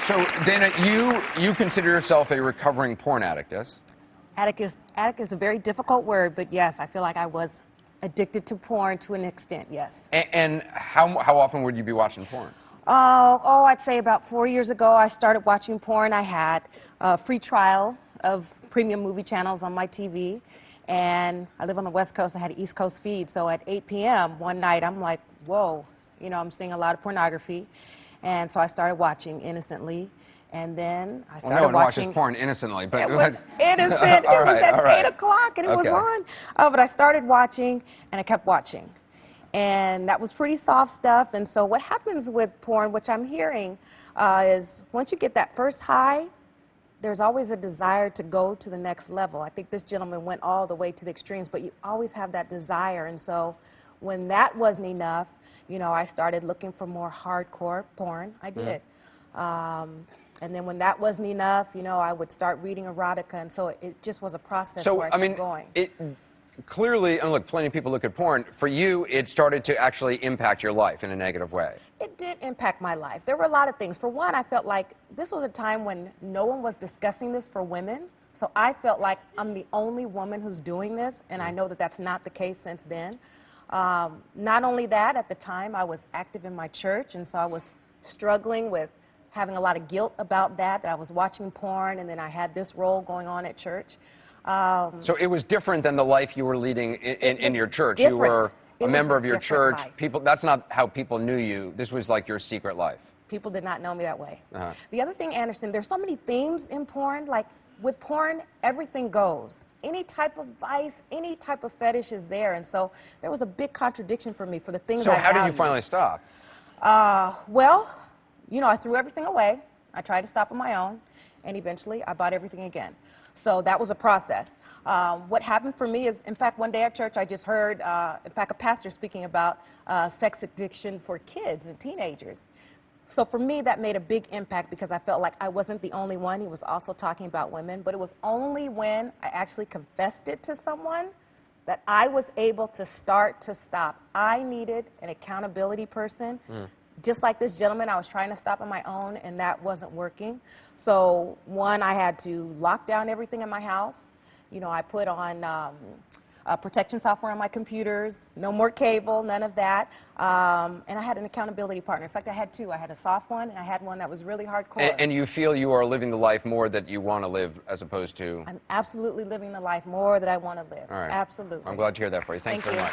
So, Dana, you consider yourself a recovering porn addict, yes? Addict is a very difficult word, but yes, I feel like I was addicted to porn to an extent, yes. And how often would you be watching porn? I'd say about 4 years ago, I started watching porn. I had a free trial of premium movie channels on my TV, and I live on the West Coast. I had an East Coast feed, so at 8 p.m. one night, I'm like, whoa, you know, I'm seeing a lot of pornography, and so I started watching innocently, and then I started no one watching... watches porn innocently, but... It was innocent. It was at 8 o'clock, and it was on. But I started watching, and I kept watching. And that was pretty soft stuff. And so what happens with porn, which I'm hearing, is once you get that first high, there's always a desire to go to the next level. I think this gentleman went all the way to the extremes, but you always have that desire. And so when that wasn't enough, you know, I started looking for more hardcore porn. I did. And then when that wasn't enough, you know, I would start reading erotica. And so it just was a process where I kept going. Clearly, and look, plenty of people look at porn. For you, it started to actually impact your life in a negative way. It did impact my life. There were a lot of things. For one, I felt like this was a time when no one was discussing this for women. So I felt like I'm the only woman who's doing this, and I know that that's not the case since then. Not only that, at the time, I was active in my church, and so I was struggling with having a lot of guilt about that I was watching porn, and then I had this role going on at church. So it was different than the life you were leading in your church. You were a member of your church. That's not how people knew you. This was like your secret life. People did not know me that way. The other thing, Anderson, there's so many themes in porn. Like with porn, everything goes. Any type of vice, any type of fetish is there. And so there was a big contradiction for me for the things I valued. So how did you finally stop? Well, you know, I threw everything away. I tried to stop on my own. And eventually, I bought everything again. So that was a process. What happened for me is, in fact, one day at church, I just heard, in fact, a pastor speaking about sex addiction for kids and teenagers. So for me, that made a big impact because I felt like I wasn't the only one. He was also talking about women. But it was only when I actually confessed it to someone that I was able to start to stop. I needed an accountability person. Just like this gentleman, I was trying to stop on my own, and that wasn't working. So, one, I had to lock down everything in my house. You know, I put on protection software on my computers, no more cable, none of that. And I had an accountability partner. In fact, I had two. I had a soft one, and I had one that was really hardcore. And you feel you are living the life more that you want to live as opposed to... I'm absolutely living the life more that I want to live. All right. Absolutely. I'm glad to hear that for you. Thanks very much.